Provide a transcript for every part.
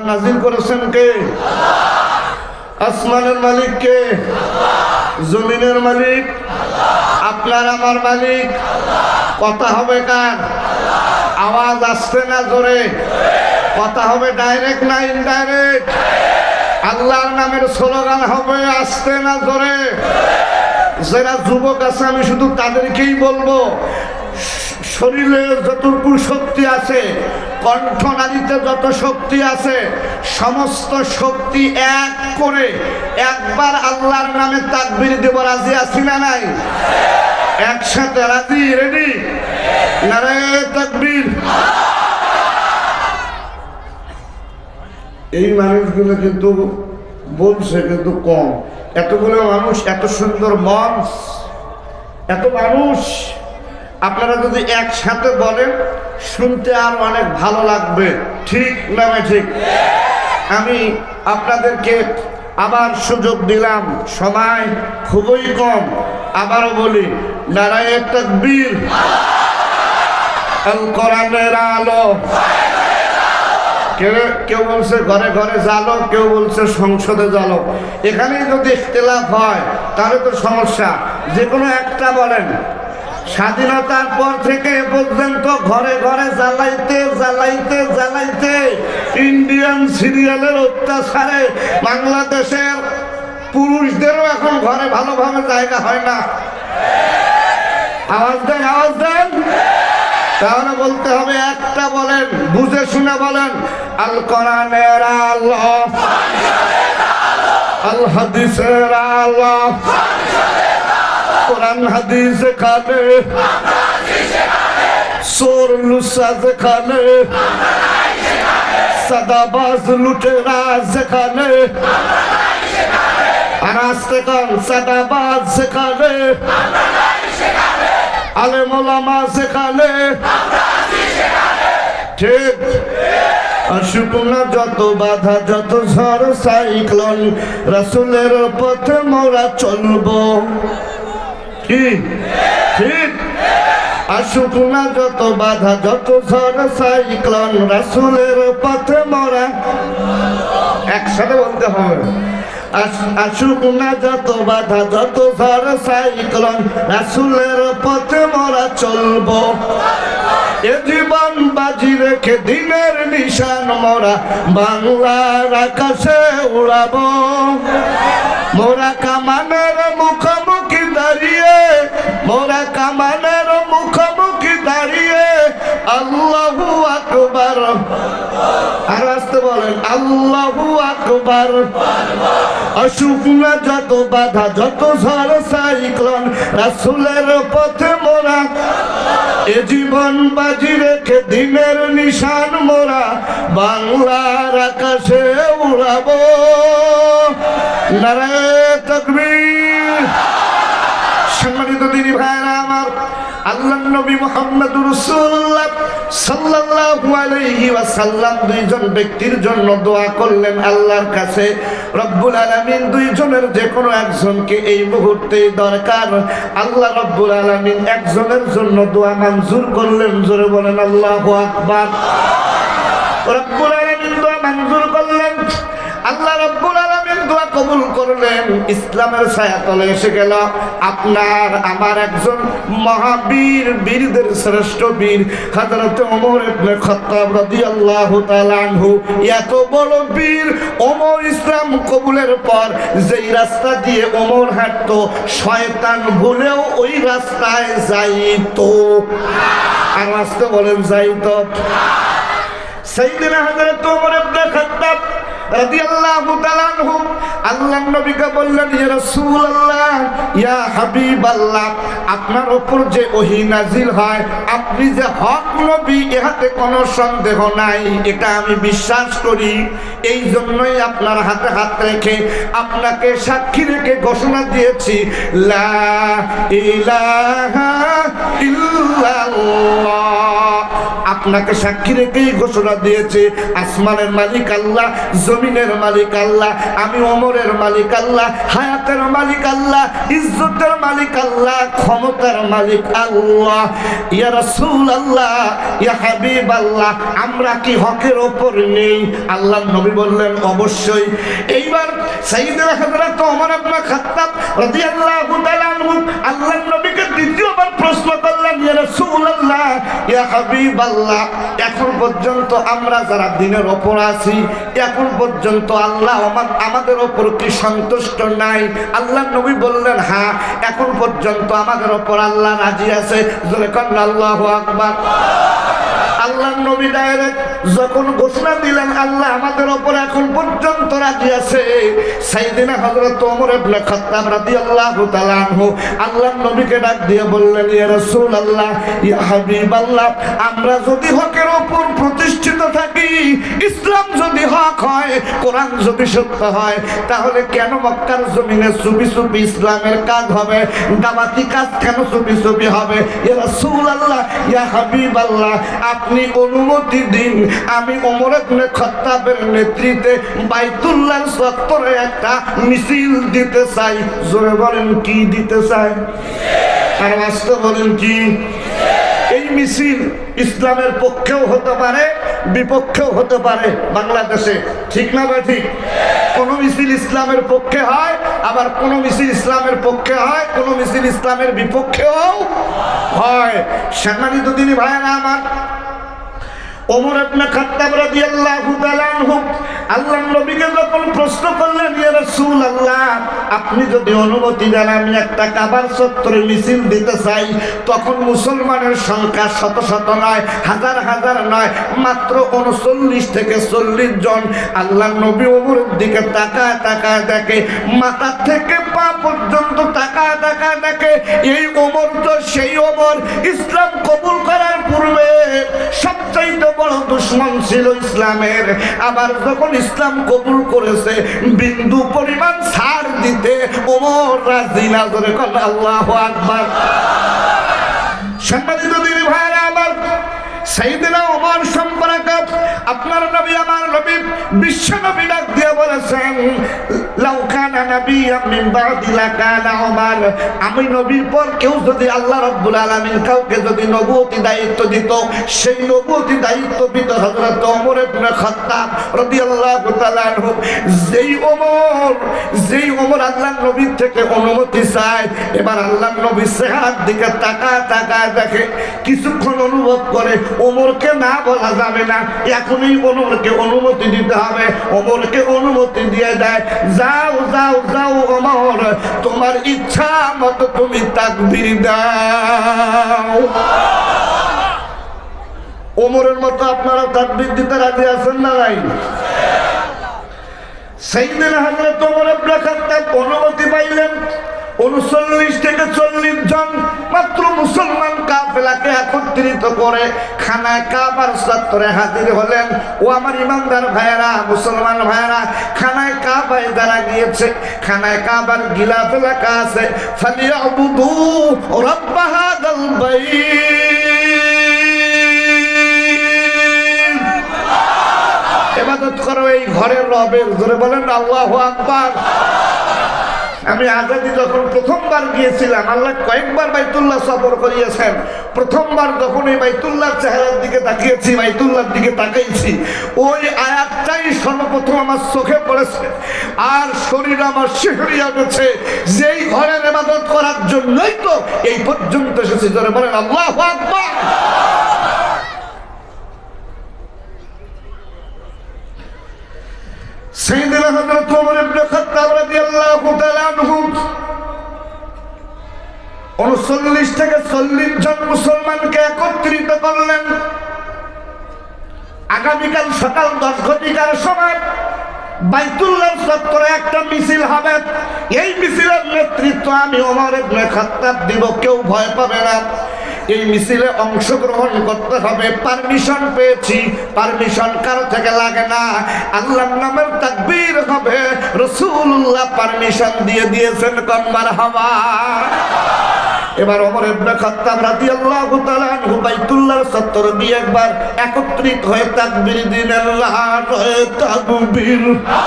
নাজিল করেছেন কে? আসমানের মালিক কে? জমিনের মালিক? আপনার আমার মালিক? কথা হবে কার? আওয়াজ আসছে না জোরে? কথা হবে ডাইরেক্ট না ইনডাইরেক্ট? আল্লাহর নামের স্লোগান হবে আসছে না জোরে? যারা যুবক আছে আমি শুধু তাদেরকেই বলবো, শরীরে যতটুকু শক্তি আছে, কণ্ঠনালীতে যত শক্তি আছে, সমস্ত শক্তি এক করে একবার আল্লাহর নামে তাকবীর দেব। রাজি আছি না নাই? একসাথে রাজি? রেডি? নারায়ে তাকবীর। এই মানুষগুলো কিন্তু বলছে কিন্তু কম। এতগুলো মানুষ, এত সুন্দর মঞ্চ, এত মানুষ, আপনারা যদি একসাথে বলেন শুনতে আর অনেক ভালো লাগবে। ঠিক না ঠিক? আমি আপনাদেরকে আবার সুযোগ দিলাম, সময় খুবই কম। আবারও বলি, নারায়ে তাকবীর। আল কোরআনের আলো। কেউ বলছে ঘরে ঘরে জ্বালো, কেউ বলছে সংসদে জ্বালো। এখানেই যদি ইখতিলাফ হয় তাহলে তো সমস্যা। যে কোনো একটা বলেন। স্বাধীনতার পর থেকে এ পর্যন্ত ঘরে ঘরে জ্বালাইতে জ্বালাইতে জ্বালাইতে ইন্ডিয়ান সিরিয়ালের অত্যাচারে বাংলাদেশের পুরুষদেরও এখন ঘরে ভালোভাবে জায়গা হয় না। আওয়াজ দেন, আওয়াজ দেন। তাহলে বলতে হবে একটা বলেন, বুঝে শুনে বলেন। আল কোরআনের আলো, আল হাদিসের আলো, কোরআন হাদিস খানে, সোর লুসা যেখানে, সাদাবাজ লুটেরা যেখানে, আর আসতে কান সাদাবাজ যেখানে, আলেম ওলামা যেখানে, ঠিক। আসুক না যত বাধা, যত ঝড় সাইক্লোন, রাসূলের পথে মোরা চলবো। কি ঠিক? আসুক না যত বাধা, যত ঝড় সাইক্লোন, রাসূলের পথে মোরা। একসাথে বলতে হবে। আসুক না যত বাধা, যত ঝড় সাইক্লোন, রাসূলের পথে মোরা চলবো। এ জীবন বাজি রেখে দিনের নিশান মোরা বাংলার আকাশে উড়াবো। মোরা কামানের মুখোমুখি দাঁড়িয়ে, মোরা কামানের মুখোমুখি দাঁড়িয়ে আল্লাহু আকবার। আর আসতে বলেন আল্লাহু আকবার। আসুক না যত বাধা, যত ঝড় সাইক্লোন, রাসূলের পথে মোরা এ জীবন বাজি রেখে দিনের নিশান মোরা বাংলার আকাশে উড়াবো। নারায়ে তাকবীর। সম্মানিত দিনী ভাইরা আমার, আল্লাহর নবী মুহাম্মদুর রাসূলুল্লাহ সাল্লাল্লাহু আলাইহি ওয়াসাল্লাম দুইজন ব্যক্তির জন্য দোয়া করলেন আল্লাহর কাছে। রব্বুল আলামিন দুইজনের যে কোনো একজনকে এই মুহূর্তে দরকার। আল্লাহ রব্বুল আলামিন একজনের জন্য দোয়া মঞ্জুর করলেন। জোরে বলেন আল্লাহু আকবার। রব্বুল আলামিন দোয়া মঞ্জুর করলেন। আল্লাহ রব্বুল আলামিন দোয়া কবুল করলেন। ইসলামের ছায়াতলে এসে গেল আপনার আমার একজন মহাবীর, বীরদের শ্রেষ্ঠ বীর হযরত ওমর ইবনে খাত্তাব রাদিয়াল্লাহু তাআলা আনহু। এত বড় বীর ওমর ইসলাম কবুলের পর যেই রাস্তা দিয়ে ওমর হাঁটতো, শয়তান ভুলেও ওই রাস্তায় যাইতো। আর রাস্তা বলেন যাইতো। সাইয়েদনা হযরত ওমর ইবনে খাত্তাব রাদিয়াল্লাহু তাআলা আনহু আল্লাহর নবীকে বললেন, ইয়া রাসূলুল্লাহ, ইয়া হাবিবাল্লাহ, আপনার উপর যে ওহী নাজিল হয়, আপনি যে হক নবী, ইহাতে কোনো সন্দেহ নাই, এটা আমি বিশ্বাস করি। এই জন্যই আপনার হাতে হাত রেখে আপনাকে সাক্ষী রেখে ঘোষণা দিয়েছি, লা ইলাহা ইল্লাল্লাহ। আপনাকে সাক্ষী রেখেই ঘোষণা দিয়েছে, আসমানের মালিক আল্লাহ, জমিনের মালিক আল্লাহ, আমি ওমরের মালিক আল্লাহ, হায়াতের মালিক আল্লাহ, ইজ্জতের মালিক আল্লাহ, ক্ষমতার মালিক আল্লাহ। ইয়া রাসূলুল্লাহ, ইয়া হাবিবাল্লাহ, আমরা কি হকের ওপর নেই? আল্লাহর নবী বললেন অবশ্যই। এইবার সাইয়েদনা হযরত ওমর ইবনে খাত্তাব রাদিয়াল্লাহু তাআলা আনহু আল্লাহর নবীকে দ্বিতীয়বার প্রশ্ন করলেন, ইয়া রাসূলুল্লাহ, ইয়া হাবিবাল্লাহ, এখন পর্যন্ত আমরা যারা দ্বীনের ওপর আছি, এখন পর্যন্ত আল্লাহ আমাদের ওপর কি সন্তুষ্ট নাই? আল্লাহর নবী বললেন হ্যাঁ, এখন পর্যন্ত আমাদের ওপর আল্লাহ রাজি আছে। জোরে কন্না আল্লাহু আকবার। আল্লাহর নবী ডাইরেক্ট যখন ঘোষণা দিলেন আল্লাহ আমাদের ওপর এখন পর্যন্ত রাজি আছে, সাইয়েদনা হযরত ওমর ইবনে খাত্তাব রাদিয়াল্লাহু তাআলা আনহু আল্লাহর নবীকে ডাক দিয়ে বললেন, ইয়া রাসূলুল্লাহ, ইয়া হাবিবাল্লাহ, আমরা যদি হকের ওপর প্রতিষ্ঠিত থাকি, ইসলাম যদি হক হয়, কোরআন যদি সত্য হয়, তাহলে কেন মক্কার জমিনে চুপি চুপি ইসলামের কাজ হবে? দাওয়াতি কাজ কেন চুপি চুপি হবে? ইয়া রাসূলুল্লাহ, ইয়া হাবিবাল্লাহ, আপনি অনুমতি দিন, আমি ওমর ইবনে খাত্তাবের নেতৃত্বে বাইতুল্লাহর চত্বরে একটা মিছিল দিতে চাই। জোরে বলেন কি দিতে চাই? আর আসতে বলেন কি? এই মিছিল ইসলামের পক্ষেও হতে পারে, বিপক্ষেও হতে পারে বাংলাদেশে, ঠিক না বা ঠিক? কোন মিছিল ইসলামের পক্ষে হয়, আবার কোন মিছিল ইসলামের পক্ষে হয়, কোন মিছিল ইসলামের বিপক্ষেও হয়। সম্মানিত দিনী ভাইরা আমার, ওমর ইবনে খাত্তাব রাদিয়াল্লাহু তাআলা আনহু আল্লাহর নবীকে যখন প্রশ্ন করলেন, ইয়া রাসূলুল্লাহ, আপনি যদি অনুমতি দেন আমি একটা কাবার চত্বরে মিছিল দিতে চাই, তখন মুসলমানের সংখ্যা শত শত নয়, হাজার হাজার নয়, মাত্র 39 থেকে 40 জন। আল্লাহর নবী ওমরের দিকে তাকায় তাকায় দেখে, মাথা থেকে পা পর্যন্ত তাকায় তাকায় দেখে, এই ওমর তো সেই ওমর ইসলাম কবুল করার পূর্বে সবচাইতে বড় দুশমন ছিল ইসলামের, আবার যখন ইসলাম কবুল করেছে বিন্দু পরিমাণ ছাড় দিতে ওমর রাজি না। জোরে বলেন আল্লাহু আকবার। সম্মানিত দিনী ভাইরা আমার, সাইয়েদনা ওমর সম্পর্কে আপনার নবী আমার নবী বিশ্ব নবী ডাক দিয়ে বলেছেন, লাউ কানা নাবিয়্যাম মিন বা'দি লাকানা ওমর, আমি নবীর পর কেউ যদি আল্লাহ রাব্বুল আলামিন কাউকে যদি নবুয়তি দায়িত্ব দিত, সেই নবুয়তি দায়িত্ব দিত হযরত ওমর ইবনে খাত্তাব রাদিয়াল্লাহু তাআলা আনহু। যেই ওমর আল্লাহর নবীর থেকে অনুমতি চায়, এবার আল্লাহর নবীর চেহারার দিকে তাকায় তাকায় দেখে, কিছুক্ষণ অনুভব করে ওমরকে না বলা যাবে না, এখনই ওমরকে অনুমতি দিতে হবে। ওমরকে অনুমতি দিয়ে দেয়, যাও যাও যাও ওমর, তোমার ইচ্ছা মতো তুমি তাকবীর দাও। ওমরের মতো আপনারা তাকবীর দিতে রাজি আছেন না নাই? সাইয়েদনা হযরত ওমর ইবনে খাত্তাব অনুমতি পাইলেন, 39 থেকে 40 জন মাত্র মুসলমান কাফেলাকে একত্রিত করে খানায় কাবার চত্বরে হাজির হলেন। ও আমার ইমানদার ভাইয়েরা, মুসলমান ভাইয়েরা, খানায় কাবায় যারা গিয়েছে, খানায় কাবার গিলাফ লেখা আছে, ফালিয়াবুদু রাব্ব হাযাল বাইত, ইবাদত করো এই ঘরের রবের। জোরে বলেন আল্লাহু আকবার। আমি আজাদি যখন প্রথমবার গিয়েছিলাম, আল্লাহ কয়েকবার বাইতুল্লাহ সফর করিয়েছেন, প্রথমবার যখন এই বাইতুল্লাহর চেহারার দিকে তাকিয়েছি, বাইতুল্লাহর দিকে তাকাইছি, ওই আয়াতটাই সর্বপ্রথম আমার চোখে পড়েছে, আর শরীর আমার শিহরিয়া গেছে, যেই ঘরের ইবাদত করার জন্যই তো এই পর্যন্ত এসেছি। জোরে বলেন আল্লাহু আকবার। সাইয়েদনা হযরত ওমর ইবনে খাত্তাব রাদিয়াল্লাহু তাআলা আনহু 39 থেকে 40 জন মুসলমানকে একত্রিত করলেন। আগামীকাল সকাল 10 ঘটিকার সময় বাইতুল্লাহ চত্বরে একটা মিছিল হবে, এই মিছিলের নেতৃত্ব আমি ওমর ইবনে খাত্তাব দিব, কেউ ভয় পাবে না। এই মিছিলে অংশগ্রহণ করতে হবে, পারমিশন পেয়েছি, পারমিশন কারো থেকে লাগে না, আল্লাহর নামের তাকবীর হবে, রাসূলুল্লাহ পারমিশন দিয়ে দিয়েছেন, কোন মারহাবা। এবার ওমর ইবনে খাত্তাব রাদিয়াল্লাহু তাআলা আনহু বাইতুল্লাহর চত্বর দিয়ে একবার একত্রিত হয়ে তাকবীর দিলেন, নারায়ে তাকবীর,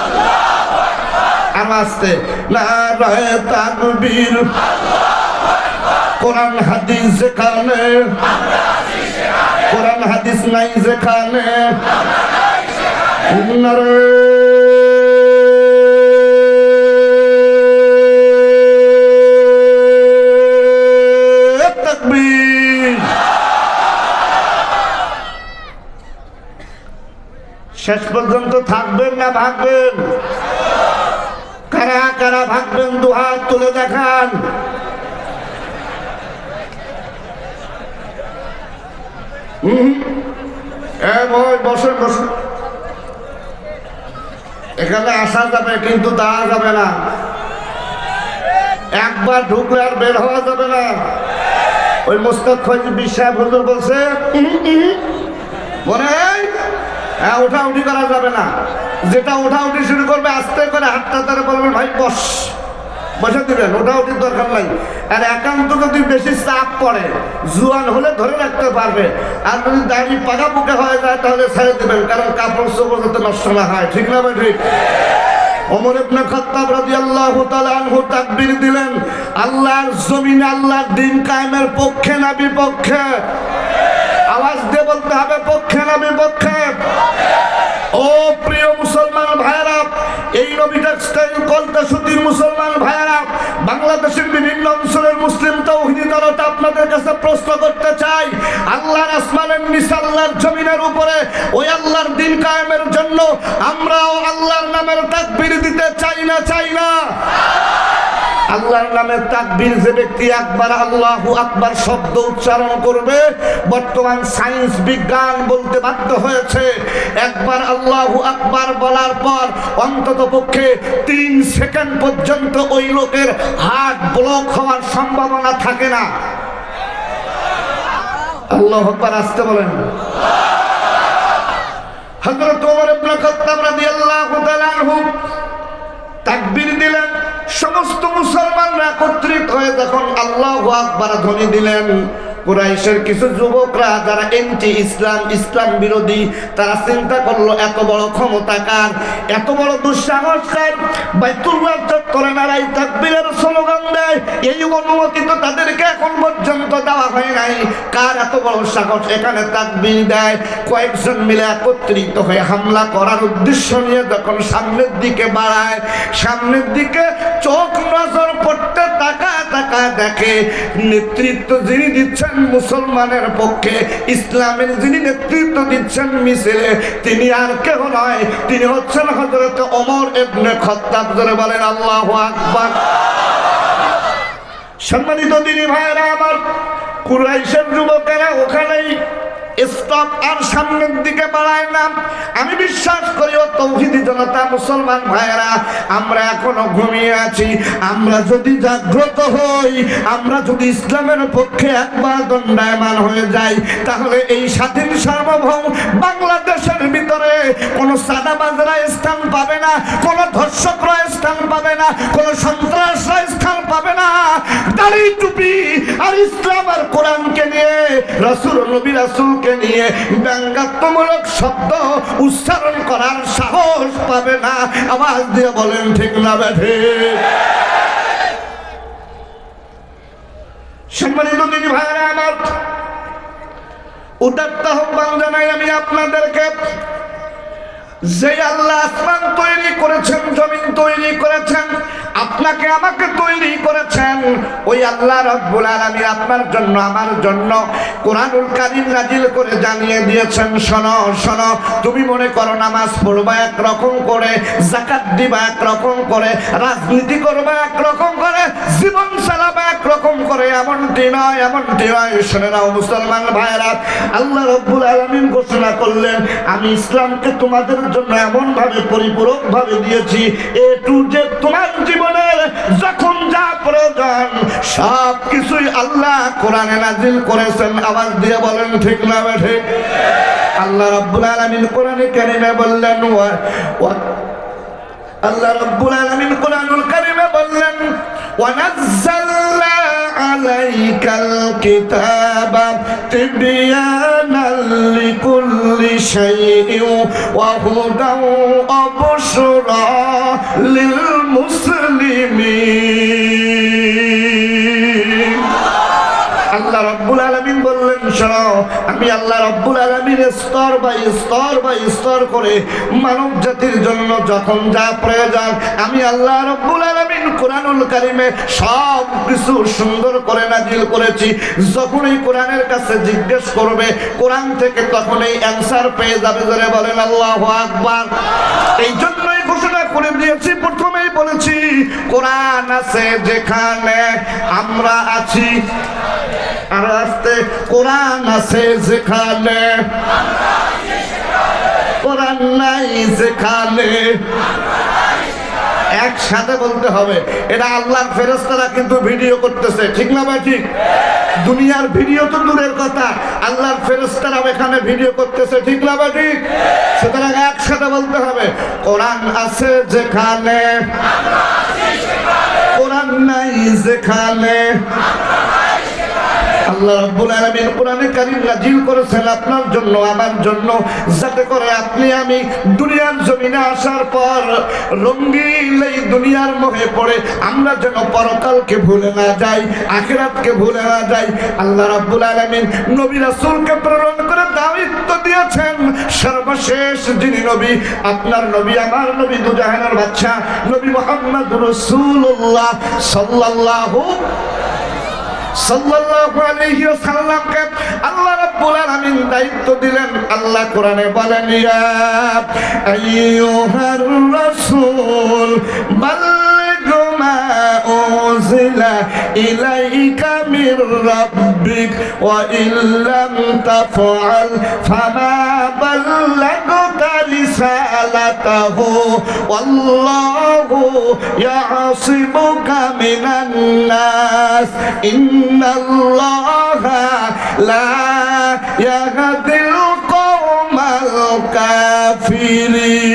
আল্লাহু আকবার, আওয়াজে নারায়ে তাকবীর, আল্লাহু আকবার। কোরআন হাদিস যেখানে, আমরা আছি সেখানে, কোরআন হাদিস নাই যেখানে, আমরা নাই সেখানে, নারায়ে শেষ পর্যন্ত থাকবেন না ভাগবেন? কারা কারা ভাগবেন দুহাত তুলে দেখান। বসে বসে এখানে আসা যাবে কিন্তু দাঁড়া যাবে না, একবার ঢুকলে আর বের হওয়া যাবে না। ওই মোস্তাক ফয়জী বিশ্বাস হুজুর বলছে মনে হয় ওঠা উঠি করা যাবে না, যেটা ওঠা উঠি শুরু করবে আস্তে করে হাতটা ধরে বলবেন ভাই বসে দিবেন, ওঠা উঠির দরকার নাই। আর একান্ত যদি বেশি চাপ পড়ে জুয়ান হলে ধরে রাখতে পারবে, আর যদি দাড়ি পাকা পুকে হয়ে যায় তাহলে ছেড়ে দিবেন, কারণ কাপড় চোপড় যাতে নষ্ট না হয়। ঠিক না ভাই? ঠিক। ওমর ইবনে খাত্তাব রাদিয়াল্লাহু তাআলা আনহু তাকবীর দিলেন, আল্লাহর জমিনে আল্লাহর দ্বীন কায়েমের পক্ষে না বিপক্ষে? আওয়াজ দিয়ে বলতে হবে, পক্ষে না বিপক্ষে? ও প্রিয় মুসলমান ভাইরা, এই নবী টেক্সটাইল কলতা সুতির মুসলমান ভাইরা, বাংলাদেশের বিভিন্ন অঞ্চলের মুসলিম তাওহীদি জনতা আপনাদের কাছে প্রশ্ন করতে চাই, আল্লাহর আসমানের নিচে আল্লাহর জমিনের উপরে ওই আল্লাহর দ্বীন কায়েমের জন্য আমরাও আল্লাহর নামের তাকবীর দিতে চাই না? চাই না? আল্লাহর নামে তাকবীর যে ব্যক্তি একবার আল্লাহু আকবার শব্দ উচ্চারণ করবে, বর্তমান সায়েন্স বিজ্ঞান বলতে বাধ্য হয়েছে একবার আল্লাহু আকবার বলার পর অন্তত পক্ষে 3 সেকেন্ড পর্যন্ত ওই লোকের হার্ট ব্লক হওয়ার সম্ভাবনা থাকে না। আল্লাহু আকবার আসতে বলেন। হযরত ওমর ইবনে খাত্তাব রাদিয়াল্লাহু তাআলা আনহু তাকবীর দিলেন, সমস্ত মুসলমানরা একত্রিত হয়ে যখন আল্লাহু আকবার ধ্বনি দিলেন, কুরাইশের কিছু যুবকরা যারা এন্টি ইসলাম, ইসলাম বিরোধী, তারা চিন্তা করলো এত বড় ক্ষমতাকার, এত বড় দুঃসাহসকার বাইতুল্লাহ চত্বরে নারায়ে তাকবীরের স্লোগান দেয়, এই অনুমতি তো তাদেরকে এখন পর্যন্ত দেওয়া হয় নাই, কার এত বড় সাহস এখানে তাকবীর দেয়? কয়েকজন মিলে একত্রিত হয়ে হামলা করার উদ্দেশ্য নিয়ে যখন সামনের দিকে বাড়ায়, সামনের দিকে চোখ নজর পড়তে তাকায় তাকায় দেখে নেতৃত্ব যিনি দিচ্ছেন মুসলমানের পক্ষে, ইসলামের যিনি নেতৃত্ব দিচ্ছেন মিছিলে, তিনি আর কেউ নয়, তিনি হচ্ছেন হযরত ওমর ইবনে খাত্তাব। জোরে বলেন আল্লাহু আকবার। সম্মানিত দিনী ভাইরা আমার, কুরাইশের যুবকেরা ওখানেই স্টপ, আর সামনের দিকে বাড়ায় না। আমি বিশ্বাস করি ও তাওহীদি জনতা মুসলমান ভাইরা, আমরা এখনো ঘুমিয়ে আছি। আমরা যদি জাগ্রত হই, আমরা যদি ইসলামের পক্ষে একবার দণ্ডায়মান হয়ে যাই, তাহলে এই স্বাধীন সার্বভৌম বাংলাদেশের ভিতরে কোনো সাদাবাজরা স্থান পাবে না, কোনো ধর্ষকরা স্থান পাবে না, কোনো সন্ত্রাসরা স্থান পাবে না। দাড়ি টুপি আর ইসলাম আর কোরআনকে নিয়ে, রাসূল নবী রাসূলকে নিয়ে ব্যঙ্গাত্মমূলক শব্দ উচ্চারণ করার সাহস পাবে না। আওয়াজ দিয়ে বলেন ঠিক না বেঠে? সম্মানিত দিনী ভাইরা আমার, উদাত্ত আহ্বান জানাই আমি আপনাদেরকে, যে আল্লাহ আসমান তৈরি করেছেন, জমিন তৈরি করেছেন, আপনাকে আমাকে তৈরি করেছেন, ওই আল্লাহ রব্বুল আলামিন আপনার জন্য আমার জন্য কোরআনুল কারীম নাজিল করে জানিয়ে দিয়েছেন, শোনো শোনো, তুমি মনে করো নামাজ পড়বা একরকম করে, যাকাত দিবা একরকম করে, রাজনীতি করবা একরকম করে, জীবন চালাবা একরকম করে, এমনটি নয়, এমনটি নয়। শুনে নাও মুসলমান ভাইরা, আল্লাহ রব্বুল আলামিন ঘোষণা করলেন, আমি ইসলামকে তোমাদের জন্য এমন ভাবে পরিপূরক ভাবে দিয়েছি, এ টু জেড তোমার জীবনের যখন যা প্রয়োজন সব কিছুই আল্লাহ কোরআনে নাজিল করেছেন। আওয়াজ দিয়ে বলেন ঠিক না বেঠে? আল্লাহ রাব্বুল আলামিন কোরআনে কারিমে বললেন, আল্লাহ রাব্বুল আলামিন কোরআনুল কারিমে বললেন, ওয়া নাযালনা আলাইকাল কিতাবা তিবয়ানাল লিকুল্লি শাইইন ওয়া হুদাও ওয়া বুশরা লিল মুসলিমিন। আল্লাহ রাব্বুল আলামিন বললেন, শোনো, আমি আল্লাহ রাব্বুল আলামিন স্তর বাই স্তর বাই স্তর করে মানব জাতির জন্য যখন যা প্রয়োজন আমি আল্লাহ রাব্বুল আলামিন কোরআনুল কারীমে সব কিছু সুন্দর করে নাজিল করেছি। যখন এই কোরআনের কাছে জিজ্ঞেস করবে কোরআন থেকে তখন এই অ্যানসার পেয়ে যাবে। জোরে বলেন আল্লাহু আকবার। এই জন্যই ঘোষণা করে দিয়েছি, প্রথমেই বলেছি কোরআন আছে যেখানে আমরা আছি, আর আস্তে কোরআন আছে যেখানে কোরআন নাই যেখানে। একসাথে বলতে হবে। এটা আল্লাহর ফেরেশতারা কিন্তু ভিডিও করতেছে, ঠিক না ভাই? ঠিক। দুনিয়ার ভিডিও তো দূরের কথা, আল্লাহর ফেরেশতারা এখানে ভিডিও করতেছে, ঠিক না ভাই? ঠিক। সুতরাং একসাথে বলতে হবে কোরআন আছে যেখানে কোরআন নাই যেখানে। আল্লাহ রাব্বুল আলামিন কোরআনে কারীম নাজিল করেছেন আপনার জন্য আমার জন্য, যাতে করে আপনি আমি দুনিয়ার জমিনে আসার পর রঙ্গিন এই দুনিয়ার মোহে পড়ে আমরা যেন পরকালকে ভুলে না যাই, আখিরাতকে ভুলে না যাই। আল্লাহ রাব্বুল আলামিন নবী রাসূলকে প্রেরণ করে দায়িত্ব দিয়েছেন, সর্বশেষ যিনি নবী, আপনার নবী আমার নবী, দুজাহানের বাদশা নবী মুহাম্মদুর রাসূলুল্লাহ সাল্লাল্লাহু আলাইহি ওয়াসাল্লামকে আল্লাহ রাব্বুল আলামিন দায়িত্ব দিলেন। আল্লাহ কোরআনে বলেন, ইয়া আইয়ুহার রাসূল বাল্লিগ মা উনজিলা ইলাইকা মির রাব্বিক ওয়া ইল্লাম তাফআল ফামা বাল্লাগতা রিসালাতাহু ওয়াল্লাহু ইয়াসিমুকা মিনান নাস ইন্নাল্লাহা লা ইয়াহদিল কওমাল কাফিরিন।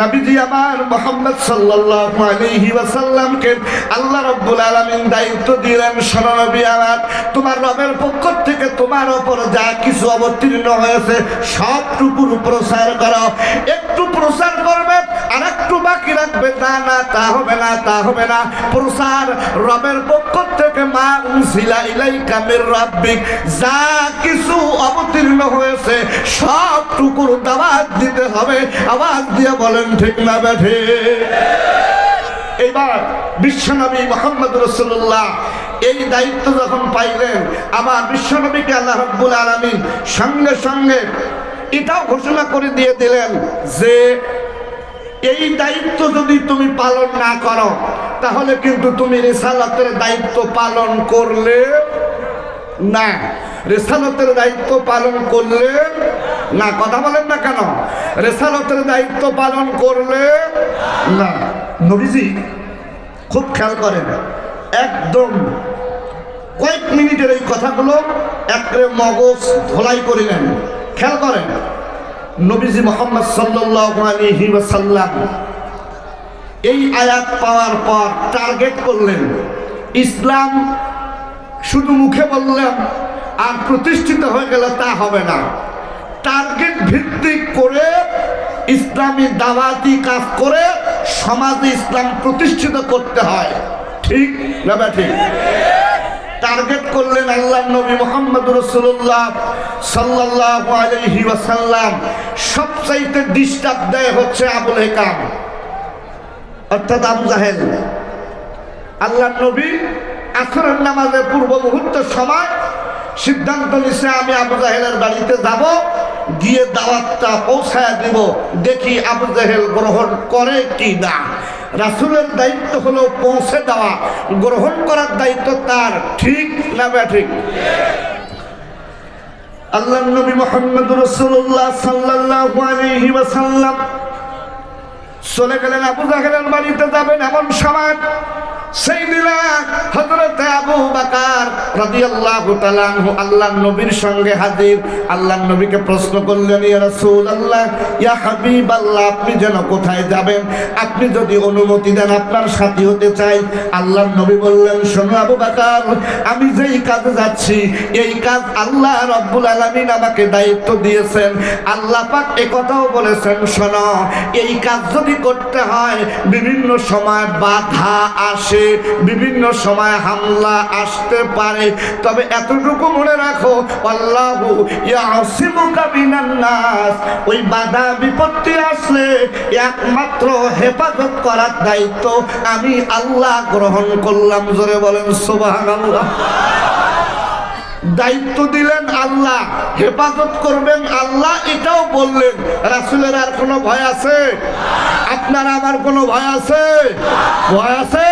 নবীজি আমার মুহাম্মদ সাল্লাল্লাহু আলাইহি ওয়াসাল্লামকে আল্লাহ রাব্বুল আলামিন দায়িত্ব দিলেন, শোনো নবী আমার, তোমার রবের পক্ষ থেকে তোমার উপর যা কিছু অবতীর্ণ হয়েছে সবটুকুর প্রচার করো। একটু প্রচার করবে আর একটু বাকি রাখবে, তা না, তা হবে না, তা হবে না। প্রচার রবের পক্ষ থেকে মা উনজিলা ইলাইকা মির রাব্বিক, যা কিছু অবতীর্ণ হয়েছে সবটুকুর দাওয়াত দিতে হবে। আওয়াজ দিয়ে বলেন ঠিক না বেঠে? এবার বিশ্বনবী মুহাম্মদ রাসূলুল্লাহ এই দায়িত্ব যখন পাইলেন, আমার বিশ্বনবীকে আল্লাহ রাব্বুল আলামিন সঙ্গে সঙ্গে এটাও ঘোষণা করে দিয়ে দিলেন যে এই দায়িত্ব যদি তুমি পালন না করো তাহলে কিন্তু তুমি রিসালাতের দায়িত্ব পালন করলে না, রিসালাতের দায়িত্ব পালন করলে না। কথা বলেন না কেন? রিসালাতের দায়িত্ব পালন করলে না। নবীজি খুব খেয়াল করেন, একদম কয়েক মিনিটের এই কথাগুলো একরে মগজ ধোলাই করিলেন। খেয়াল করেন, নবীজি মুহাম্মদ সাল্লাল্লাহু আলাইহি ওয়াসাল্লাম এই আয়াত পাওয়ার পর টার্গেট করলেন, ইসলাম শুধু মুখে বললাম আর প্রতিষ্ঠিত হয়ে গেল তা হবে না, টার্গেট ভিত্তিক করে ইসলামী দাওয়াতি কাজ করে সমাজে ইসলাম প্রতিষ্ঠিত করতে হয়, ঠিক না ঠিক? টার্গেট করলেন আল্লাহর নবী মুহাম্মদ রাসূলুল্লাহ সাল্লাল্লাহু আলাইহি ওয়াসাল্লাম। সবচাইতে ডিস্টার্ব দেয় হচ্ছে আবুল হেকাম, অর্থাৎ আবু জাহেল। আল্লাহর নবী আসরের নামাজের পূর্ব মুহূর্তের সময় সিদ্ধান্ত নিছে আমি আবু জাহেলের বাড়িতে যাব, গিয়ে দাওয়াতটা পৌঁছায় দিব, দেখি আবু জাহেল গ্রহণ করে কি না। রাসূলের দায়িত্ব হলো পৌঁছে দেওয়া, গ্রহণ করার দায়িত্ব তার, ঠিক না ঠিক? আল্লাহর নবী মুহাম্মদ রাসূলুল্লাহ সাল্লাল্লাহু আলাইহি ওয়াসাল্লাম চলে গেলেন আবু জাহেলের বাড়িতে যাবেন এমন সময় সাইয়েদনা হযরত আবু বকর রাদিয়াল্লাহু তাআলা আনহু আল্লাহর নবীর সঙ্গে হাজির। আল্লাহর নবীকে প্রশ্ন করলেন, ইয়া রাসূলুল্লাহ, ইয়া হাবিবাল্লাহ, আপনি যেন কোথায় যাবেন? আপনি যদি অনুমতি দেন আপনার সাথী হতে চাই। আল্লাহর নবী বললেন, শোনো আবু বকর, আমি যেই কাজে যাচ্ছি এই কাজ আল্লাহ রাব্বুল আলামিন আমাকে দায়িত্ব দিয়েছেন। আল্লাহ পাক এই কথাও বলেছেন, শোনো, এই কাজ যদি করতে হয় বিভিন্ন সময় বাধা আসে, বিভিন্ন সময় হামলা আসতে পারে, তবে এতটুকু মনে রাখো, আল্লাহু ইয়াসিমুকা মিনান নাস, ওই বাধা বিপত্তি আসলে একমাত্র হেফাজত করার দায়িত্ব আমি আল্লাহ গ্রহণ করলাম। জোরে বলেন সুবহানাল্লাহ। দায়িত্ব দিলেন আল্লাহ, হেফাজত করবেন আল্লাহ, এটাও বললেন। রাসূলের আর কোনো ভয় আছে? আপনার আমার কোনো ভয় আছে? ভয় আছে?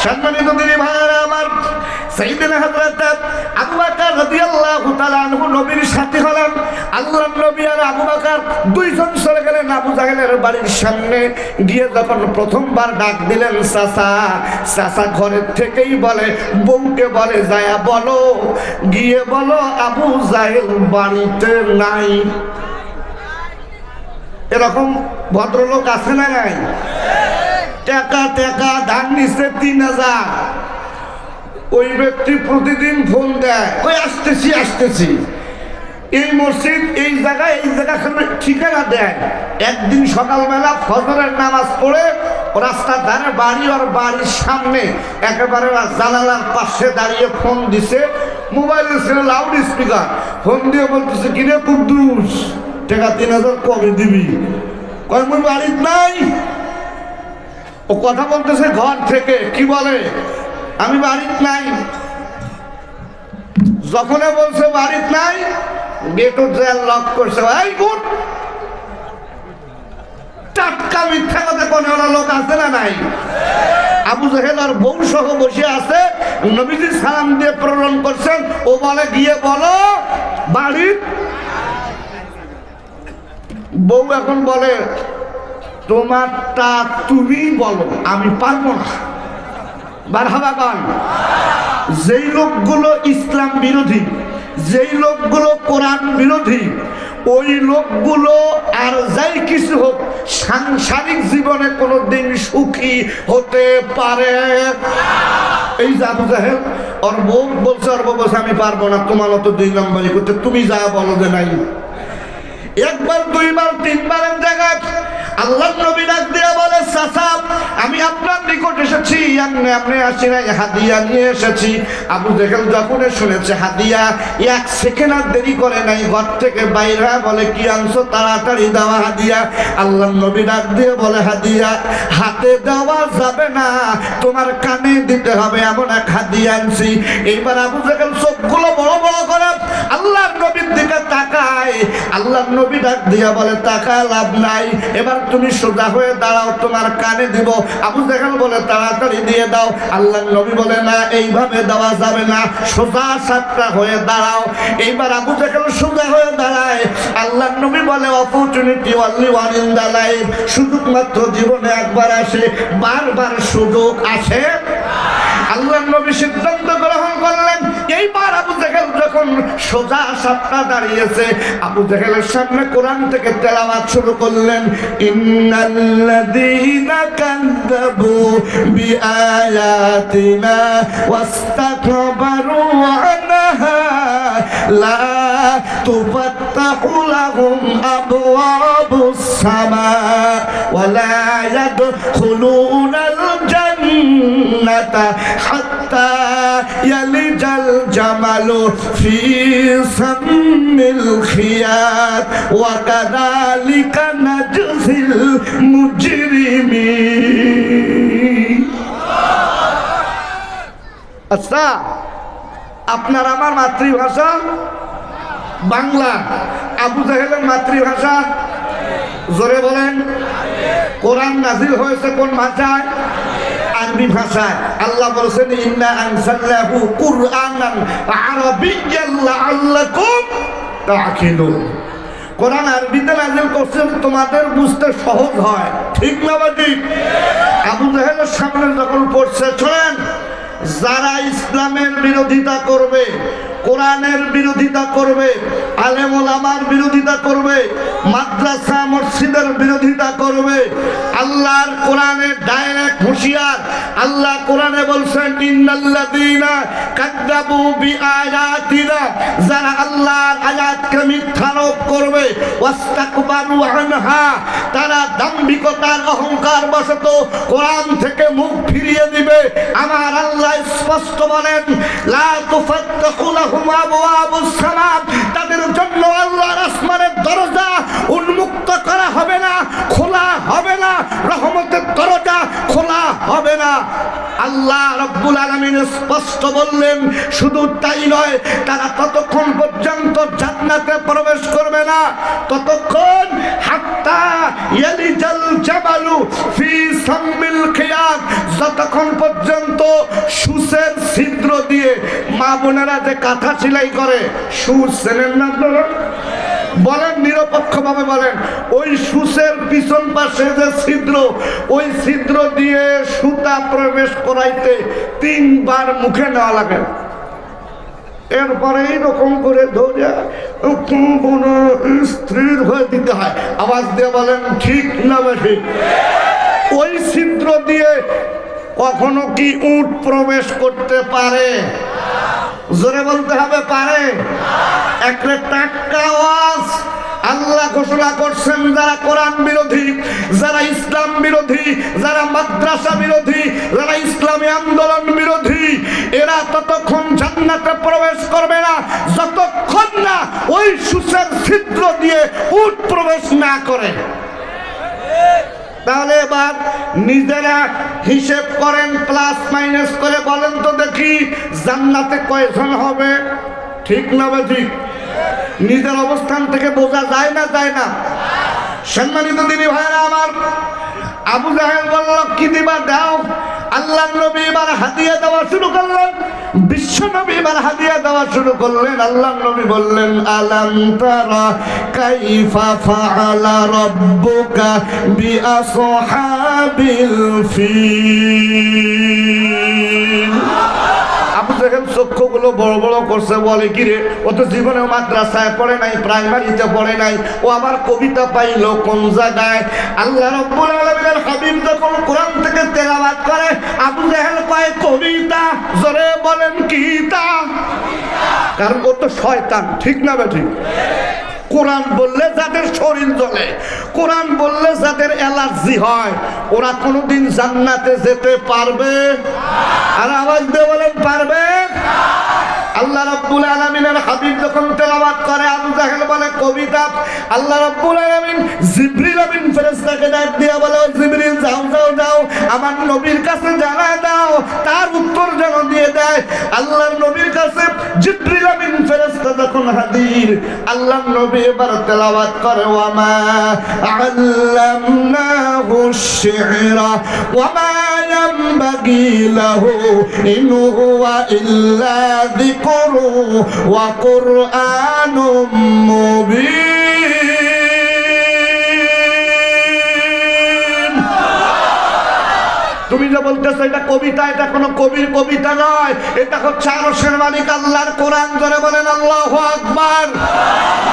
সম্মানিত দিনী ভাইরা আমার, সাইয়েদনা হযরত আবু বকর রাদিয়াল্লাহু তাআলা আনহু নবীর সাথী হলেন। আল্লাহর নবী আর আবু বকর দুইজন চলে গেলেন আবু জাহেলের বাড়ির সামনে। গিয়ে যখন প্রথমবার ডাক দিলেন চাচা, চাচা ঘরের থেকেই বলে, বউকে বলে, যায়া বলো, গিয়ে বলো আবু জাহেল বাড়িতে নাই। এরকম ভদ্রলোক আছে না নাই? টাকা টাকা ধান নিচ্ছে ৩,০০০, ওই ব্যক্তি প্রতিদিন ফোন দেয়, ওই আসতেছি আসতেছি, এই মসজিদ এই জায়গায় ঠিকানা দেয়। একদিন সকালবেলা ফজরের নামাজ পড়ে রাস্তার ধারে বাড়ি, ওর বাড়ির সামনে একেবারে জানালার পাশে দাঁড়িয়ে ফোন দিছে, মোবাইলে ছিল লাউড স্পিকার, ফোন দিয়ে বলতেছে, কিরে কুদ্দুস, টাকা ৩,০০০ কবে দিবি? কয় মুই বাড়ির নাই। ও কথা বলতেছে ঘর থেকে, কি বলে, আমি বাড়ির নাই। যখন বলছে বাড়ির নাই, গেটও লক করছে। এই গুড, টাটকা মিথ্যা কথা কোন লোক আছে না নাই? আবু জাহেল আর বউ সহ বসে আছে, নবীজি সালাম দিয়ে প্রেরণ করছেন, ও বলে, গিয়ে বলো বাড়ির। বউ এখন বলে, তোমারটা তুমি বলো, আমি পারবো না। মারহাবা গান। যেই লোকগুলো ইসলাম বিরোধী, যেই লোকগুলো কোরআন বিরোধী, ওই লোকগুলো আর যাই কিছু হোক সাংসারিক জীবনে কোনোদিন সুখী হতে পারে। এই যে আবু জাহেল, ওর বউ বলছে, ওর বউ বলছে, আমি পারবো না তোমার মতো ২ নম্বরই করতে, তুমি যা বলো যে নাই। একবার, দুইবার, তিনবারের জায়গায় আল্লাহর নবী ডাক দিয়া বলে, চাচা, আমি আপনার নিকট এসেছি, আপনি আসি নাই, হাদিয়া নিয়ে এসেছি। আবু জাহেল যখন শুনেছে হাদিয়া, 1 সেকেন্ড আর দেরি করে নাই, ঘর থেকে বাইরে বলে, কি আনছো, তাড়াতাড়ি দেওয়া হাদিয়া। আল্লাহর নবী ডাক দিয়ে বলে, হাদিয়া হাতে দেওয়া যাবে না, তোমার কানে দিতে হবে, এমন এক হাদিয়া আনছি। এইবার আবু জাহেল চোখগুলো বড় বড় করে আল্লাহর নবীর দিকে তাকায়। আল্লাহর নবী ডাক দিয়া বলে, টাকা লাভ নাই, এবার তুমি সোজা হয়ে দাঁড়াও, তোমার কানে দিব। আবু জাহেল বলে, তাড়াতাড়ি দিয়ে দাও। আল্লাহর নবী বলে, না, এইভাবে দেওয়া যাবে না, সোজা সাতটা হয়ে দাঁড়াও। এইবার আবু জাহেল সোজা হয়ে দাঁড়ায়। আল্লাহর নবী বলে, opportunity only one in the life, সুযোগ মাত্র জীবনে একবার আসে, বারবার সুযোগ আসে। আল্লাহর নবী সিদ্ধান্ত গ্রহণ করলেন। এইবার আবু জাহেল যখন সোজা সাতটা দাঁড়িয়েছে, আবু জাহেলের সামনে কোরআন থেকে তেলাওয়াত শুরু করলেন, ইন্নাল্লাযীনা কাযযাবু বিআয়াতিনা ওয়াস্তাকবারু আনহা লা তুফাত্তাহু লাহুম আবওয়াবুস সামা ওয়া লা ইয়াদখুলুনাল জান্নাতা হাত্তা ইয়ালিজাল জামালু ফি সাম্মিল খিয়াত ওয়া কাযালিকা নাজজিল মুজরিমিন। আচ্ছা, আপনার আমার মাতৃভাষা বাংলা, আবু জাহেলের মাতৃভাষা জোরে বলেন। কোরআন নাযিল হয়েছে কোন ভাষায়? আরবি ভাষায়। আল্লাহ বলেছেন, ইন্না আনজালনাহু কুরআনান আরাবিয়্যান লাআল্লাকুম তা'কিলুন। কোরআন আরবিতে নাযিল করছেন তোমাদের বুঝতে সহজ হয়, ঠিক না বাটি? আবু জাহেলের সামনে যখন পড়ছে, শোনেন, যারা ইসলামের বিরোধিতা করবে, কোরআনের বিরোধিতা করবে, আলেম ওলামার বিরোধিতা করবে, মাদ্রাসা মসজিদের বিরোধিতা করবে, আল্লাহর কোরআনে ডাইরেক্ট হুঁশিয়ার। আল্লাহ কোরআনে বলছেন, ইন্নাল্লাযীনা কাযযাবু বিআয়াতিনা, যারা আল্লাহর আয়াতকে মিথ্যারোপ করবে, ওয়াস্তাকবারু আনহা, তারা দাম্ভিকতার অহংকার বশত কোরআন থেকে মুখ ফিরিয়ে দিবে। আমার আল্লাহ স্পষ্ট বলেন, লা তুফাত্তাহু লাহুম আবওয়াবুস সামা, তাদের জন্য আল্লাহর আসমানের দরজা উন্মুক্ত করা হবে না, খোলা হবে না, রহমতের দরজা খোলা হবে না। আল্লাহ রাব্বুল আলামিন স্পষ্ট বললেন, শুধু তাই নয়, তারা ততক্ষণ পর্যন্ত জান্নাতে প্রবেশ করবে না ততক্ষণ হাত্তা ইয়ালিজাল জামালু ফি সাম্মিল খিয়াত, যতক্ষণ পর্যন্ত সূচের ছিদ্র দিয়ে, মা বোনেরা যে কাঁথা সেলাই করে, সূচ চেনেন না আপনারা? বলেন, নিরপেক্ষভাবে বলেন, ওই সূচের পিছন পাশে যে ছিদ্র, ওই ছিদ্র দিয়ে সুতা প্রবেশ করাইতে 3 বার মুখে নেওয়া লাগে। এরপরে এইরকম করে ধরে স্থির হয়ে দিতে হয়। আওয়াজ দিয়ে বলেন, ঠিক না বেশি? ওই ছিদ্র দিয়ে কখনো কি উট প্রবেশ করতে পারে? জোরে বলতে হবে, পারে? একটা টাটকা আওয়াজ। আল্লাহ ঘোষণা করছেন, যারা কোরআন বিরোধী, যারা ইসলাম বিরোধী, যারা মাদ্রাসা বিরোধী, যারা ইসলামী আন্দোলন বিরোধী, এরা ততক্ষণ জান্নাতে প্রবেশ করবে না যতক্ষণ না ওই সূচের ছিদ্র দিয়ে উট প্রবেশ না করে। তাহলে এবার নিজেরা হিসেব করেন, প্লাস মাইনাস করে বলেন তো দেখি, জান্নাতে কয়জন হবে? ঠিক না বা ঠিক? নিজের অবস্থান থেকে বোঝা যায় না, যায় না? সম্মানিত দিনী ভাইরা আমার, আবু জাহেল বলল, কি দিবা দাও। আল্লাহ নবী এবার হাদিয়া দেওয়া শুরু করলেন, বিশ্ব নবী এবার হাদিয়া দেওয়া শুরু করলেন। আল্লাহ নবী বললেন, আলাম তারা কাইফা ফাআলা রাব্বুকা বিআসহাবিল ফিল। আবু জাহেল চক্ষুগুলো বড় বড় করছে, বলে, কি রে, ও তো জীবনেও মাদ্রাসায় পড়ে নাই, প্রাইমারিতে পড়ে নাই, ও আবার কবিতা পাইলো কোন জায়গায়? আল্লাহ রাব্বুল আলামিনের হাবিব যখন কোরআন থেকে তেলাওয়াত করে, আবু জাহেল কয় কবিতা। জোরে বলেন, কি তা? কারণ ও তো শয়তান, ঠিক না বেঠিক? কোরআন বললে যাদের শরীর জ্বলে, কোরআন বললে যাদের অ্যালার্জি হয়, ওরা কোনোদিন জান্নাতে যেতে পারবে? আর আওয়াজ দিয়ে বলেন, পারবে? আল্লাহ রাব্বুল আলামিনের হাবিব যখন তেলাওয়াত করে, আবু জাহেল বলে কবিতা। আল্লাহ রাব্বুল আলামিন জিবরিল আমিন ফেরেশতাকে ডাক দিয়ে বলে, জিবরিল যাও যাও যাও, আমার নবীর কাছে জানায় দাও, তার উত্তর যেন দিয়ে দেয়। আল্লাহর নবীর কাছে জিবরিল আমিন ফেরেশতা যখন হাজির, আল্লাহর নবী এবার তেলাওয়াত করে, ওয়া মা আল্লামনাহু আশ-শি'রা ওয়া মা ইয়ানবাগি লাহু ইন হুয়া ইল্লা যিকরু ওয়া কুরআনুম মুবিন। তুমি যে বলতেছো এটা কবিতা, এটা কোনো কবির কবিতা নয়, এটা হচ্ছে আরশের মালিক আল্লাহর কোরআন। ধরে বলেন আল্লাহু আকবার।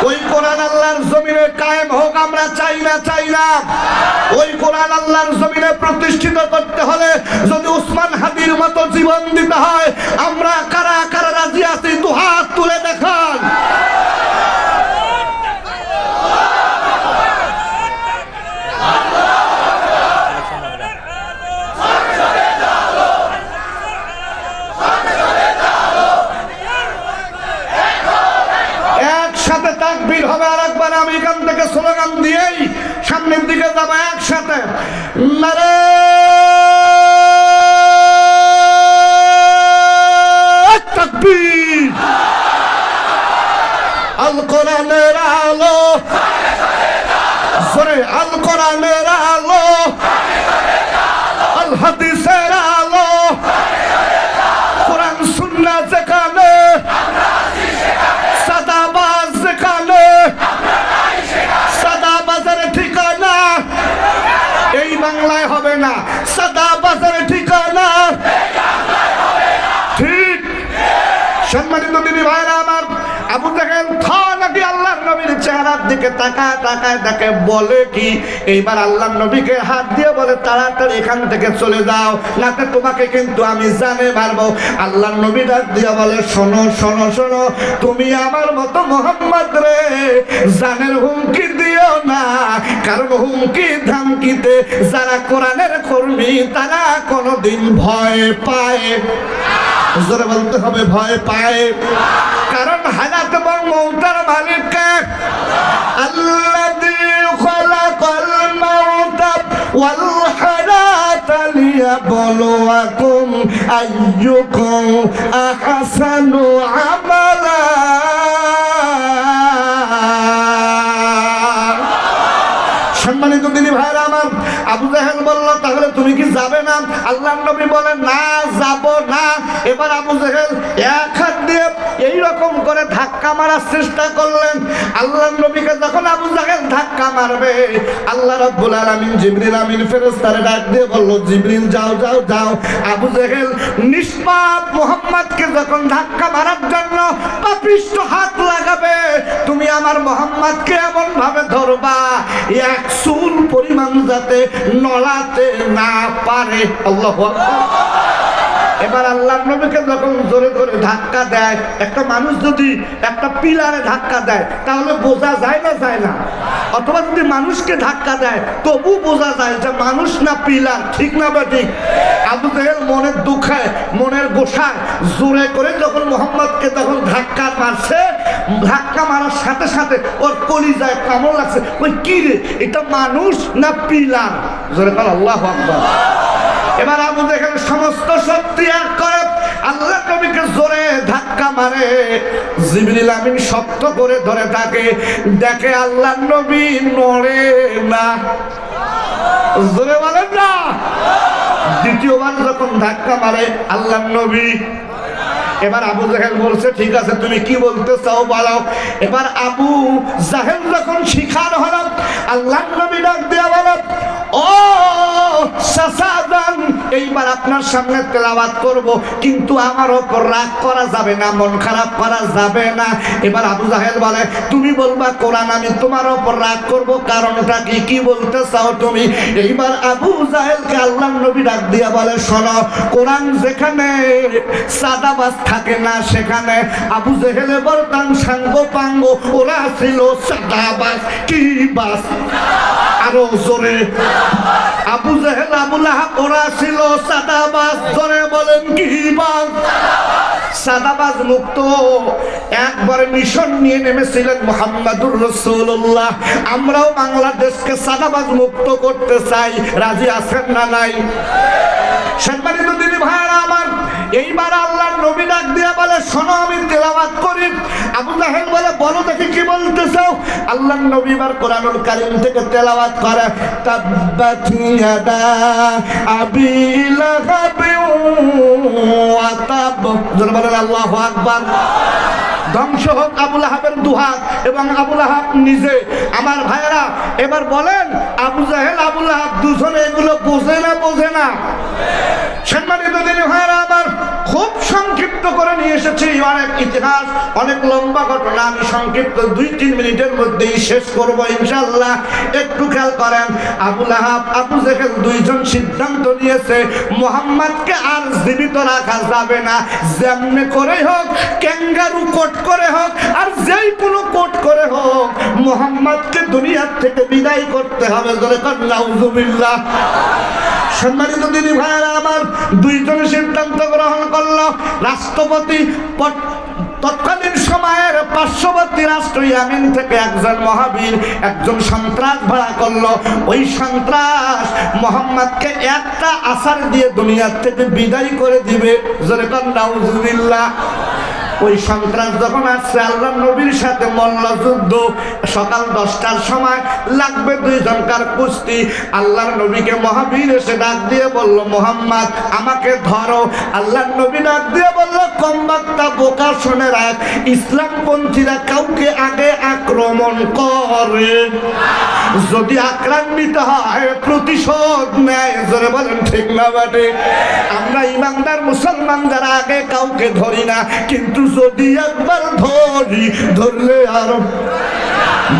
ওই কোরআন আল্লাহর জমিনে কায়েম হোক আমরা চাই না, চাই না। ওই কোরআন আল্লাহর জমিনে প্রতিষ্ঠিত করতে হলে যদি উসমান হাদির মতো জীবন দিতে হয়, আমরা কারা কারা রাজি আছি? দুহাত তুলে দেখান। একসাথে তাকবীর হবে। আর একবার আমি এখান থেকে স্লোগান দিয়েই সামনের দিকে যাবো একসাথে। নারে তাকবীর। আল কোরআনের আলো, সরে আল কোরআনের আলো, আল হাদিসের আলো, কোরআন সুন্নাহ যেখানে, সাদাবাজ যেখানে, তাকায় দেখে, বলে কি? এইবার আল্লাহ নবীকে হাত দিয়ে বলে, তাড়াতাড়ি এখান থেকে চলে যাও, নাতে তোমাকে কিন্তু আমি জানে মারবো। আল্লাহ নবী ডাক দিয়ে বলে, শোনো শোনো শোনো, তুমি আমার মতো মোহাম্মদ রে জানের হুমকি দিও না, কারণ হুমকি ধামকিতে যারা কোরআনের কর্মী তারা কোনোদিন ভয় পায়। জোরে বলতে হবে, ভয় পায়। কারণ হায়াত এবং মৌতের মালিক কে? আল্লাযী খালাকাল মাউতা ওয়াল হায়াতা লিয়াবলুয়াকুম আইয়ুকুম আহসানু আমালা। সম্মানিত দিনী ভাইরা আমার, আবু জাহেল বলল, তাহলে তুমি কি যাবে না? আল্লাহর নবী বলেন, না, যাব না। এবার আবু জাহেল এক হাত দিয়ে এইরকম করে ধাক্কা মারার চেষ্টা করলেন। আল্লাহর নবীকে যখন আবু জাহেল ধাক্কা মারবে, আল্লাহ রাব্বুল আলামিন জিবরিল আমিন ফেরেশতারে ডাক দিয়ে বলল, জিবরিল যাও যাও যাও। আবু জাহেল নিষ্পাপ মুহাম্মদকে যখন ধাক্কা মারার জন্য পাপিষ্ঠ হাত লাগাবে, তুমি আমার মুহাম্মদকে এমন ভাবে ধরবা এক চুল পরিমাণ যাতে নড়াতে না পারে। আল্লাহু আকবার। এবার আল্লাহর নবীকে যখন জোরে জোরে ধাক্কা দেয়, একটা মানুষ যদি একটা পিলারে ধাক্কা দেয় তাহলে বোঝা যায় না, যায় না? অথবা যদি মানুষকে ধাক্কা দেয় তবু বোঝা যায় যে মানুষ না পিলার, ঠিক না বা ঠিক? আবু জাহেল মনের দুঃখে, মনের গোসায় জোরে করে যখন মুহাম্মদকে তখন ধাক্কা মারছে, ধাক্কা মারার সাথে সাথে ওর কলিজায় কামড় লাগছে। ওই কি রে, এটা মানুষ না পিলার? জোরে বল আল্লাহু আকবার। এবার আবু জাহেল সমস্ত শক্তি এক করে আল্লাহ নবীকে জোরে ধাক্কা মারে। জিবরিল আমিন শক্ত করে ধরে থাকে, দেখে আল্লাহ নবী নড়ে না। জোরে বলেন না। দ্বিতীয়বার যখন ধাক্কা মারে আল্লাহ নবী, এবার আবু জাহেল বলছে, ঠিক আছে তুমি কি বলতে চাও বলো। এবার আবু জাহেল যখন শিকার হলো, আল্লাহ নবী ডাক দিয়া বলো, ও সাসাদান, এইবার আপনার সামনে তেলাওয়াত করব, কিন্তু আমার উপর রাগ করা যাবে না, মন খারাপ করা যাবে না। এবার আবু জাহেল বলে, তুমি বলবা কোরআন, আমি তোমার উপর রাগ করব, কারণটা কি? কি বলতে চাও তুমি? এইবার আবু জাহেলকে আল্লাহ নবী ডাক দিয়া বলে, শোনো, কোরআন যেখানে সাদাবাজ থাকে না সেখানে আবু জেহেলে বলতাম সাঙ্গ পাঙ্গ, ওরা ছিল সাদাবাজ। কি বাস? আরো জোরে। আবু জেহেল আবু লাহাব ওরা ছিল সাদাবাজ। জোরে বলেন কি বাস? সাদাবাজ মুক্ত একবার মিশন নিয়ে নেমেছিলেন মুহাম্মাদুর রাসূলুল্লাহ। আমরাও বাংলাদেশকে সাদাবাজ মুক্ত করতে চাই, রাজি আছেন না নাই? সম্মানিত দিনী ভাইরা আমার, এইবার আল্লাহর নবী ডাক দিয়ে বলে, শোনো আমি তেলাওয়াত করি। আবু জাহেল বলে, বলো দেখি কি বলতে চাও। আল্লাহর নবী এবার কোরআনুল কারীম থেকে তেলাওয়াত করে, তাব্বাত ইয়াদা আবি লাহাবিন ওয়া তাব। জোরে বলেন আল্লাহু আকবার। ধ্বংস হোক আবু লাহাবের দুহাত এবং আবু লাহাব নিজে। আমার ভাইয়েরা, এবার বলেন আবু জাহেল আবু লাহাব দুজনে এগুলো বোঝে না? বোঝে না? সম্মানিত দিনী ভাইয়েরা আমার, খুব সংক্ষিপ্ত করে নিয়ে এসেছি অনেক ইতিহাস, অনেক লম্বা ঘটনা। আমি সংক্ষিপ্ত 2-3 মিনিটের মধ্যেই শেষ করব ইনশাআল্লাহ। একটু খেয়াল করেন, আবু লাহাব আবু জাহেল দুইজন সিদ্ধান্ত নিয়েছে মুহাম্মদকে আর জীবিত রাখা যাবে না, যেমনি করে হোক, ক্যাঙ্গারু কোট করে হোক আর যেই কোনো কোট করে হোক, মুহাম্মদকে দুনিয়ার থেকে বিদায় করতে হবে। জোরে কর নাউযুবিল্লাহ। সম্মানিত দিনী ভাইয়েরা আমার, দুইজনে সিদ্ধান্ত গ্রহণ করলো। রাষ্ট্রপতি তৎকালীন সময়ের পার্শ্ববর্তী রাষ্ট্র ইয়ামিন থেকে একজন মহাবীর, একজন সন্ত্রাস ভাড়া করলো। ওই সন্ত্রাস মোহাম্মদকে একটা আসার দিয়ে দুনিয়ার থেকে বিদায় করে দিবে। জোরে কর নাউযুবিল্লাহ। ওই সন্ত্রাস যখন আসছে আল্লাহ নবীর সাথে মল্লযুদ্ধ, সকাল 10টার সময় লাগবে দুইজনকার কুস্তি। আল্লাহর নবীকে মহাবীর এসে ডাক দিয়ে বলল, মুহাম্মদ আমাকে ধরো। আল্লাহর নবী ডাক দিয়ে বলল, কমবাক্তা বোকা, শুনে রাখ, ইসলামপন্থীরা কাউকে আগে আক্রমণ করে, যদি আক্রান্বিত হয় প্রতিশোধ নেয়। জোরে বলেন ঠিক না বাটে? আমরা ইমানদার মুসলমান যারা আগে কাউকে ধরি না, কিন্তু যদি একবার ধরলে আর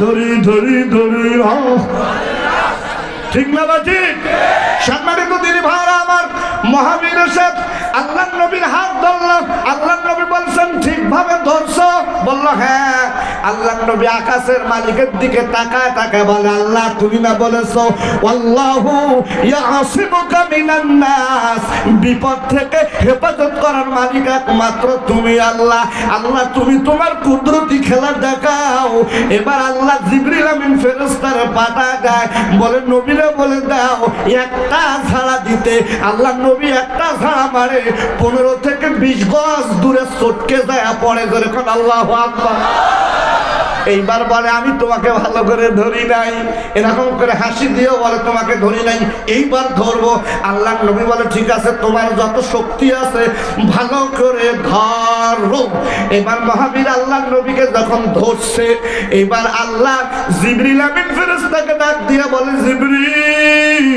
ধরি ধরি ধরি ঠিক না বা ঠিক? সম্মানিত দিনী ভাইরা আমার, মহাবীর এসে আল্লাহ নবীর হাত ধরল। আল্লাহ নবী বলছেন ঠিকভাবে ধরছো? বলল হ্যাঁ। আল্লাহ নবী আকাশের মালিকের দিকে তাকায় তাকায় বলে, আল্লাহ তুমি না বলেছো আল্লাহু ইয়াসিমুকা মিনান নাস, বিপদ থেকে হেফাজত করার মালিক একমাত্র তুমি আল্লাহ। আল্লাহ তুমি তোমার কুদরতি খেলা দেখাও। এবার আল্লাহ জিবরিল আমিন ফেরেশতারে পাঠায় দেয়, বলে নবীরে বলে দাও একটা ঝাড়া দিতে। আল্লাহ নবী একটা ঝাড়া মারে, 15 থেকে 20 গজ দূরে চটকে যায় পড়ে। যখন আল্লাহু আকবার। এইবার বলে আমি তোমাকে ভালো করে ধরি নাই, এরকম করে হাসি দিয়েও বলে তোমাকে ধরি নাই, এইবার ধরবো। আল্লাহ নবী বলে ঠিক আছে, তোমার যত শক্তি আছে ভালো করে ধরো। এবার মহাবীর আল্লাহ নবীকে যখন ধরছে, এবার আল্লাহ জিবরিল আমিন ফেরেশতাকে ডাক দিয়ে বলে, জিবরিল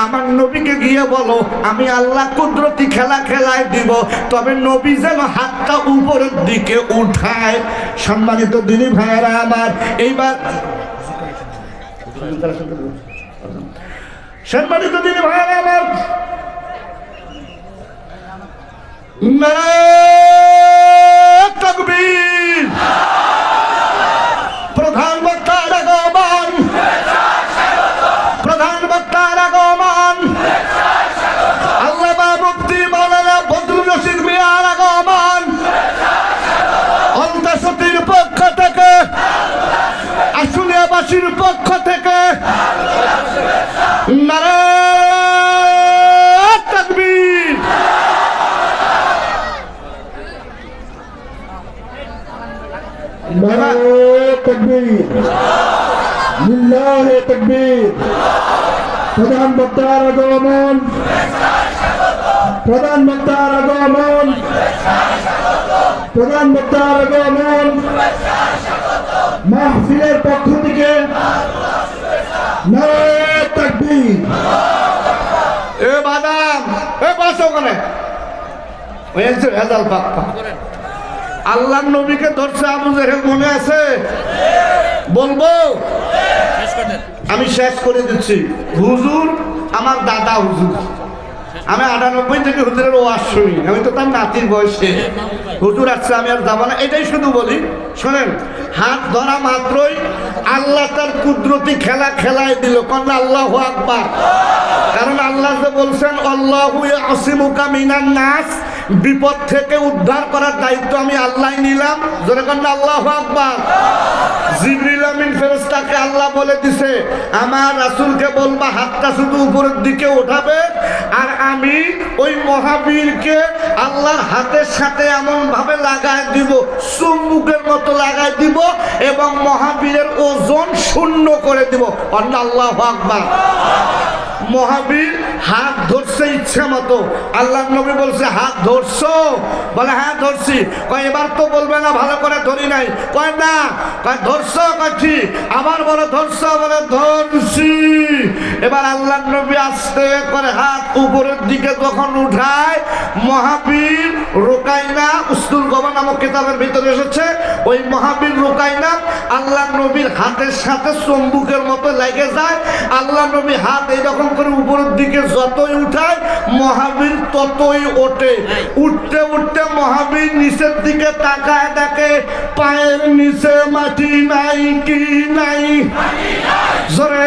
আমার নবীকে গিয়ে বলো আমি আল্লাহ কুদরতি খেলা খেলায় দিব, তবে নবী যেন হাতটা উপরের দিকে উঠায়। সম্মানিত দিনী ভাইয়েরা আমার, এইবার সম্মানিত দিনী ভাইয়েরা আমার, নারায়ে তাকবীর, প্রধান বক্তার আগমন, প্রধান বক্তার আগমন, আল্লামা মুফতি মাওলানা বদরুল রশিদ মিয়ার আগমন, অন্তঃসত্ত্বীর পক্ষ থেকে, আশুলিয়াবাসীর পক্ষ থেকে নারায়ে তাকবীর। নারায়ে তাকবীর, লিল্লাহি তাকবীর। প্রধান বক্তার আগমন, প্রধান বক্তার আগমন, প্রধান বক্তার আগমন, মাহফিলের পক্ষ থেকে নারায়ে তাকবীর। এ বাদাম, এ বাসো ওখানে হয়েছে ভেজাল পাক্কা। আল্লাহ নবীকে ধরছে আবু জেহেল, মনে আছে? বলবো? আমি শেষ করে দিচ্ছি। হুজুর আমার দাদা হুজুর, আমি 98 থেকে হুজুরের ওয়াজ শুনি, আমি তো তার নাতির বয়সে। হুজুর আসছে, আমি আর যাবো না, এটাই শুধু বলি শোনেন। হাত ধরা মাত্রই আল্লাহ তার কুদরতি খেলা খেলায় দিল। কন্যা আল্লাহু আকবার। কারণ আল্লাহ যে বলছেন আল্লাহু ইয়াসিমুকা মিনান নাস, বিপদ থেকে উদ্ধার করার দায়িত্ব আমি আল্লাহ নিলাম। জোরে কন্যা আল্লাহু আকবার। জিবরিল আমিন ফেরেশতাকে আল্লাহ বলে দিছে, আমার রাসূলকে বলবা হাতটা শুধু উপরের দিকে উঠাবে, আর আমি ওই মহাবীরকে আল্লাহর হাতের সাথে এমন ভাবে লাগায় দিব, চুম্বকের মতো লাগায় দিব, এবং মহাবীরের ওজন শূন্য করে দিব। আল্লাহু আকবার। মহাবীর হাত ধরছে ইচ্ছা মতো। আল্লাহ নবী বলছে হাত ধরছো? বলে হ্যাঁ ধরছি। কয় এবার তো বলবে না ভালো করে ধরি নাই? কয় না। কয় ধরছো? কয় ঠিক। আবার বলে ধরছো? বলে ধরছি। এবার আল্লাহ নবী আস্তে করে হাত উপরের দিকে যখন উঠায়, মহাবীর রুকাইনা, উসতুল গবা নামক কিতাবের ভিতরে এসেছে, ওই মহাবীর রুকাইনা আল্লাহ নবীর হাতের সাথে চুম্বকের মতো লেগে যায়। আল্লাহ নবী হাত এইরকম করে উপরের দিকে যতই উঠায়, মহাবীর ততই ওঠে। উঠতে উঠতে মহাবীর নিচের দিকে তাকায় দেখে পায়ের নিচে মাটি নাই। কি নাই? জোরে